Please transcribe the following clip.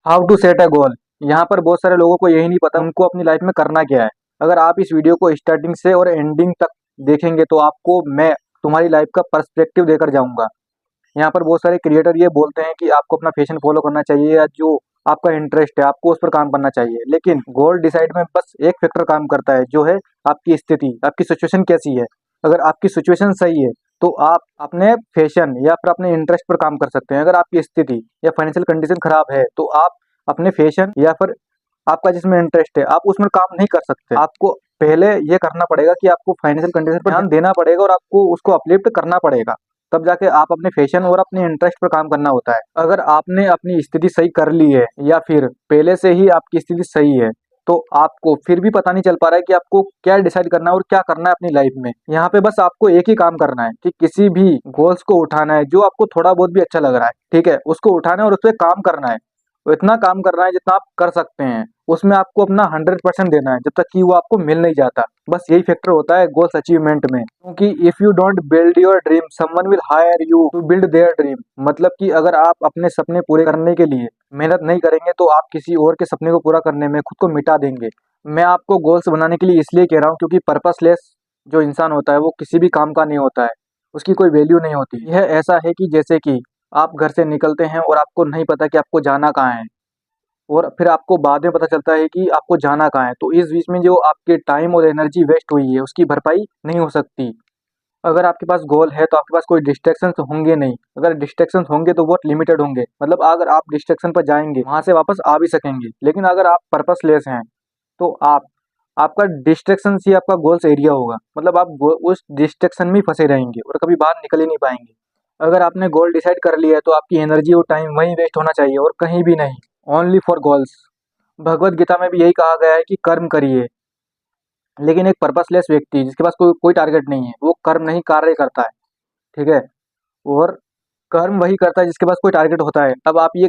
How to set अ गोल। यहाँ पर बहुत सारे लोगों को यही नहीं पता उनको अपनी लाइफ में करना क्या है। अगर आप इस वीडियो को स्टार्टिंग से और एंडिंग तक देखेंगे तो आपको मैं तुम्हारी लाइफ का पर्सपेक्टिव देकर जाऊंगा। यहाँ पर बहुत सारे क्रिएटर ये बोलते हैं कि आपको अपना पैशन फॉलो करना चाहिए या जो आपका इंटरेस्ट है आपको उस पर काम करना चाहिए, लेकिन गोल डिसाइड में बस एक फैक्टर काम करता है जो है आपकी स्थिति, आपकी सिचुएशन कैसी है। अगर आपकी सिचुएशन सही है तो आप अपने फैशन या फिर अपने इंटरेस्ट पर काम कर सकते हैं। अगर आपकी स्थिति या फाइनेंशियल कंडीशन खराब है तो आप अपने फैशन या फिर आपका जिसमें इंटरेस्ट है आप उसमें काम नहीं कर सकते। आपको पहले ये करना पड़ेगा कि आपको फाइनेंशियल कंडीशन पर ध्यान देना पड़ेगा और आपको उसको अपलिफ्ट करना पड़ेगा, तब जाके आप अपने फैशन और अपने इंटरेस्ट पर काम करना होता है। अगर आपने अपनी स्थिति सही कर ली है या फिर पहले से ही आपकी स्थिति सही है तो आपको फिर भी पता नहीं चल पा रहा है कि आपको क्या डिसाइड करना है और क्या करना है अपनी लाइफ में। यहाँ पे बस आपको एक ही काम करना है कि किसी भी गोल्स को उठाना है जो आपको थोड़ा बहुत भी अच्छा लग रहा है, ठीक है, उसको उठाना है और उस पर काम करना है। तो इतना काम करना है जितना आप कर सकते हैं, उसमें आपको अपना 100% देना है जब तक कि वो आपको मिल नहीं जाता। बस यही फैक्टर होता है गोल्स अचीवमेंट में, क्योंकि if you don't build your dream someone will hire you to build their dream. मतलब कि अगर आप अपने सपने पूरे करने के लिए मेहनत नहीं करेंगे तो आप किसी और के सपने को पूरा करने में खुद को मिटा देंगे। मैं आपको गोल्स बनाने के लिए इसलिए कह रहा हूँ क्योंकि पर्पसलेस जो इंसान होता है वो किसी भी काम का नहीं होता है, उसकी कोई वैल्यू नहीं होती। यह ऐसा है कि जैसे कि आप घर से निकलते हैं और आपको नहीं पता कि आपको जाना कहाँ है, और फिर आपको बाद में पता चलता है कि आपको जाना कहाँ है, तो इस बीच में जो आपके टाइम और एनर्जी वेस्ट हुई है उसकी भरपाई नहीं हो सकती। अगर आपके पास गोल है तो आपके पास कोई डिस्ट्रैक्शंस होंगे नहीं। अगर डिस्ट्रैक्शंस होंगे तो बहुत लिमिटेड होंगे, मतलब अगर आप डिस्ट्रैक्शन पर जाएंगे वहां से वापस आ भी सकेंगे, लेकिन अगर आप पर्पसलेस हैं तो आपका डिस्ट्रैक्शन ही आपका गोल्स एरिया होगा। मतलब आप उस डिस्ट्रैक्शन में ही फंसे रहेंगे और कभी बाहर निकल ही नहीं पाएंगे। अगर आपने गोल डिसाइड कर लिया है तो आपकी एनर्जी और टाइम वहीं वेस्ट होना चाहिए और कहीं भी नहीं, only for goals. Bhagavad Gita में भी यही कहा गया है कि कर्म करिए, लेकिन एक पर्पसलेस व्यक्ति जिसके पास कोई कोई टारगेट नहीं है वो कर्म नहीं कार्य करता है, ठीक है। और कर्म वही करता है जिसके पास कोई टारगेट होता है। अब आप ये